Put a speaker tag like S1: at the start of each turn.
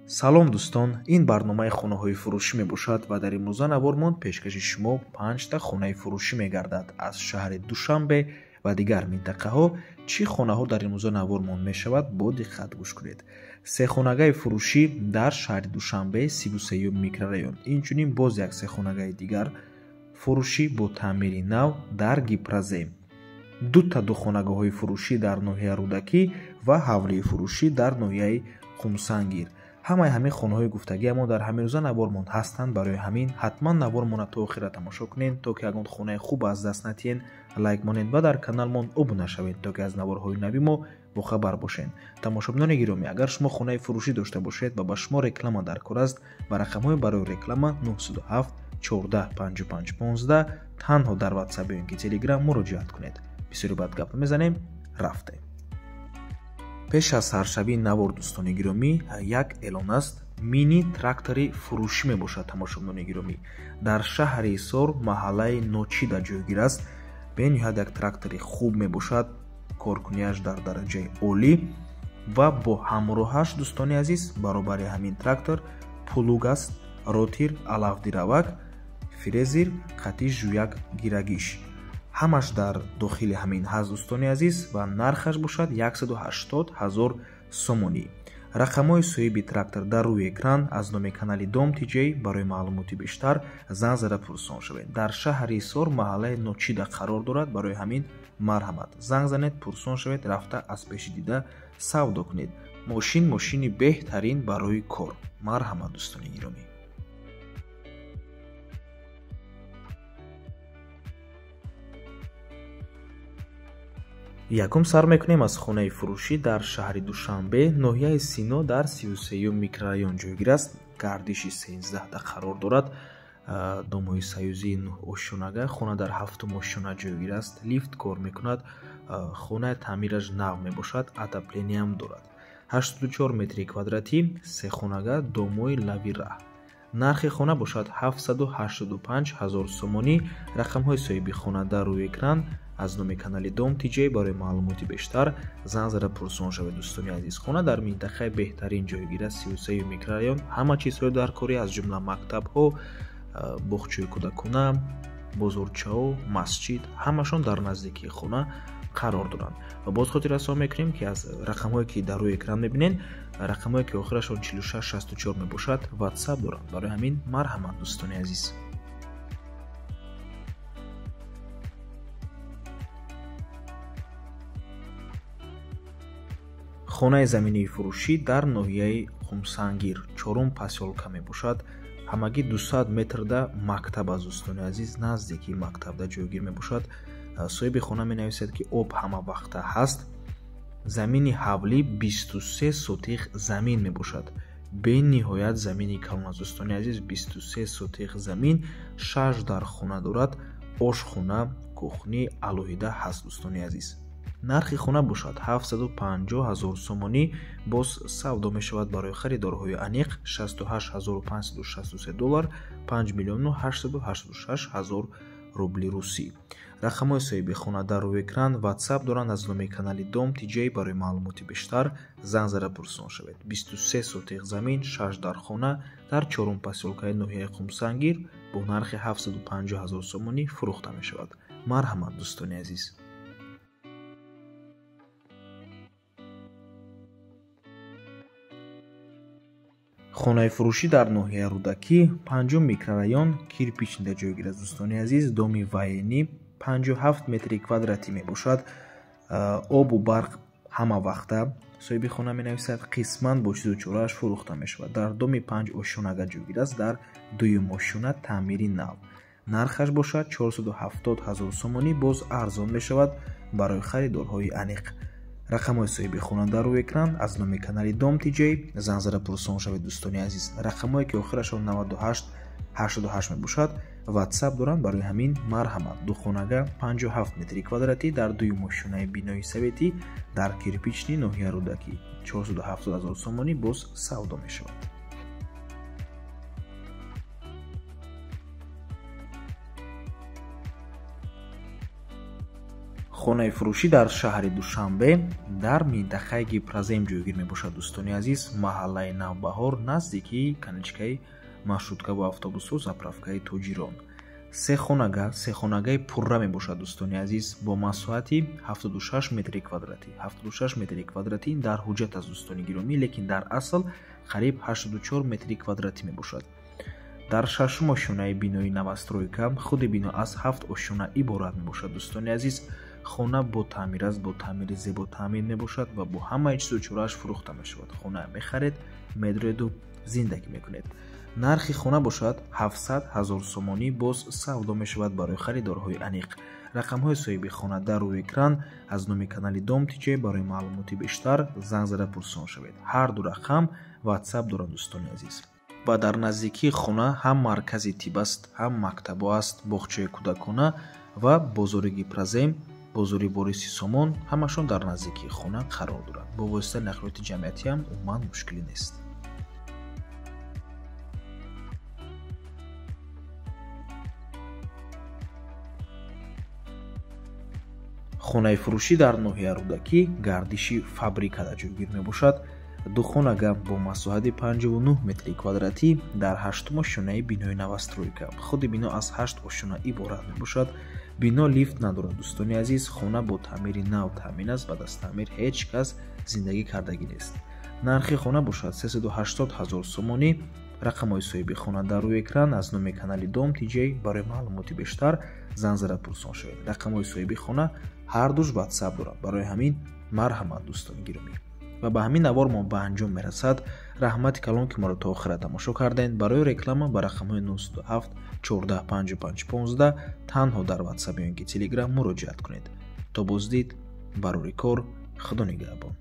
S1: салом дӯстон, ин барномаи хонаҳои фурӯшӣ мебошад ва дар имрӯза навормон пешкаши шумо 5та хонаи фурӯшӣ мегардад аз шаҳри Душанбе ва дигар минтақаҳо. Чӣ хонаҳо дар имрӯза навормон мешавад? Бо диққат гӯш кунед. Сехонагаи фурӯшӣ дар шаҳри Душанбе 33 микрорайон. Инчунин боз як сехонагаи дигар фурӯшӣ бо таъмири нав дар Гипразем. Дута духонагоҳои фурӯшӣ дар ноҳияи Рӯдакӣ ва ҳавлии фурӯшӣ дар ноҳияи Хумсангир. ҳамаи ҳамин хонаҳои гуфтагиамон дар ҳамин рӯза навормон ҳастанд. Барои ҳамин ҳатман навормона то охира тамошо кунед, то ки ягон хонаи хуб аз даст натиҳед, лайк монед ва дар каналмон обуна шавед, то ки аз наворҳои нави мо бохабар бошед. Тамошобинони гиромӣ, агар шумо хонаи фурӯшӣ дошта бошед ва ба шумо реклама дар кор аст, ба рақамҳои барои реклама 907 14 55 15 танҳо дар WhatsApp ё ин ки Telegram муроҷиат кунед. бисёри бад гап мезанем, рафтем. пеш аз саршавии навор дӯстони гиромӣ, як эълон аст. Мини трактори фурӯшӣ мебошад. Тамошобинони гиромӣ, дар шаҳри Исор маҳаллаи Ночида ҷойгир аст. бениҳоят як трактори хуб мебошад, коркунияш дар дараҷаи олӣ ва бо ҳамроҳаш дӯстони азиз баробари ҳамин трактор пулуг аст, ротир, алавдиравак, фрезер, қатиш жӯяк гирагиш. ҳамаш дар дохили ҳамин ҳаст дӯстони азиз ва нархаш бошад 180 000 сомонӣ. рақамҳои соҳиби трактор дар рӯи экран. аз номи канали Дом Тиҷей барои маълумоти бештар зан зада пурсон шавед. дар шаҳри Исор маҳаллаи Ночида қарор дорад. барои ҳамин марҳамат, занг занед, пурсон шавед, рафта аз пеши дида савдо кунед. мошини беҳтарин барои кор. марҳамат дӯстони гиромӣ. якум сар мекунем аз хонаи фурӯшӣ дар шаҳри Душанбе. ноҳияи Сино дар 33 микрорайон ҷойгир аст. гардиши 13 қарор дорад. домои саюзии 9 ошёнага. хона дар 7 ошёна ҷойгир аст. лифт кор мекунад. хонаи таъмираш нав мебошад. отоплениям дорад. 84 метри квадратӣ, сехонага, домои лави раҳ. нархи хона бошад 785 000 сомонӣ. рақамҳои соҳиби хона дар рӯи экран. аз номи канали Дом Тиҷей барои маълумоти бештар зан зада пурсон шавед дӯстони азиз. хона дар минтақаи беҳтарин ҷойгир аст. 33 микрорайон. ҳама чизҳои даркорӣ аз ҷумла мактабҳо, боғчаи кӯдакона, бозорчаҳо, масҷид, ҳамашон дар наздикии хона қарор доранд. ва боз хотир расон мекунем ки аз рақамҳое ки дар рӯи экран мебинед, рақамҳое ки охирашон 4664 мебошад, WhatsApp доранд. барои ҳамин марҳамат дӯстони азиз. хонаи заминии фурӯшӣ дар ноҳияи Хумсангир 4 посёлка мебошад. ҳамагӣ 200 метрда мактаб аст дӯстони азиз. наздики мактабда ҷойгир мебошад. соҳиби хона менависад ки об ҳама вақта ҳаст. замини ҳавлӣ 23 сотиқ замин мебошад. бениҳоят замини калон аст дӯстони азиз. 23 сотиқ замин, 6 дар хона дорад. ошхона, кухнӣ алоҳида ҳаст дӯстони азиз. нархи хона бошад 750 000 сомонӣ. боз савдо мешавад барои харидорҳои аниқ. 68 563 доллар, 5 миллиону 886 000 рубли русӣ. рақамҳои соҳиби хона дар рӯи экран. WhatsApp доранд. аз номи канали Дом Тиҷей барои маълумоти бештар зан зада пурсон шавед. 23 сотиқ замин, 6 дар хона дар 4 посёлкаи ноҳияи Хумсангир бо нархи 750 000 сомонӣ фурӯхта мешавад. марҳамат дӯстони азиз. хонаи фурӯшӣ дар ноҳияи Рӯдакӣ 5 микрорайон Кирпичнида ҷойгир аст дӯстони азиз. доми ваенӣ 57 метри квадратӣ мебошад. обу барқ ҳама вақта соҳиби хона менависад. қисман бо чизу чорааш фурӯхта мешавад. дар доми 5 ошёнага ҷойгир аст. дар 2 ошёна таъмири нав. нархаш бошад 470 000 сомонӣ. боз арзон мешавад барои харидорҳои аниқ. рақамҳои соҳиби хона дар рӯи экран. аз номи канали Дом Тиҷей зан зада пурсон шавед дӯстони азиз. рақамҳое ки охирашон 98 88 мебошад, WhatsApp доранд. барои ҳамин марҳамат. духонага 57 метри квадратӣ дар 2 ошёнаи бинои советӣ дар Кирпични ноҳияи Рӯдакӣ. 470 000 сомонӣ боз савдо мешавад. хонаи фурӯшӣ дар шаҳри Душанбе дар минтақаи Гипрозем ҷойгир мебошад. Дӯстони азиз, маҳаллаи Навбаҳор наздики каничкаи маршруткаву автобусҳо, заправкаи Тоҷирон. Се хонагаи пурра мебошад. Дӯстони азиз, бо масоҳати 76 метри квадратӣ. 76 метри квадратӣ ин дар ҳуҷҷат аст, дӯстони гиромӣ, лекин дар асл қариб 84 метри квадратӣ мебошад. дар шашум ошёнаи бинои новостройка худи бино аз 7 ошёна иборат мебошад. Дӯстони азиз, хона бо таъмир аст, бо таъмири зебо таъмир мебошад ва бо ҳамаи чизу чорааш фурӯхта мешавад. хона мехаред, медуреду зиндагӣ мекунед. нархи хона бошад 700 000 сомонӣ. боз савдо мешавад барои харидорҳои аниқ. рақамҳои соҳиби хона дар рӯи экран. аз номи канали Дом Тиҷе барои маълумоти бештар занг зада пурсон шавед. ҳар ду рақам ватсап доранд. дӯстони азиз, ва дар наздикии хона ҳам маркази тиб аст, ҳам мактабо аст, боғчаи кӯдакона ва бозори Гипрозем, бозори Бориси Сомон ҳамашон дар наздикии хона қарор доранд. бо воситаи нақлиёти ҷамъиятиам умуман мушкилӣ нест. хонаи фурӯшӣ дар ноҳияи Рӯдакӣ гардиши фабрикада ҷойгир мебошад. ду хонага бо масоҳати 59 метри квадратӣ дар 8-ум ошёнаи бинои новостройка. худи бино аз 8 ошёна иборат мебошад. бино лифт надорад. дӯстони азиз, хона бо таъмири нав таъмин аст. баъд аз таъмир ҳеҷ кас зиндагӣ кардагӣ нест. нархи хона бошад 380 000 сомонӣ. рақамҳои соҳиби хона дар рӯи экран. аз номи канали Дом Тиҷе барои маълумоти бештар занг зада пурсон шавед. рақамҳои соҳиби хона ҳар душ ватсап дорад. барои ҳамин марҳамат, дӯстони гиромӣ. ва ба ҳамин навор мо ба анҷом мерасад. раҳмати калон ки моро то охира тамошо кардем. барои реклама ба рақамҳои 97 14 55 15 танҳо дар ватсап ё ин ки телеграм муроҷиат кунед. то боздид, барори кор, худо нигаҳбон.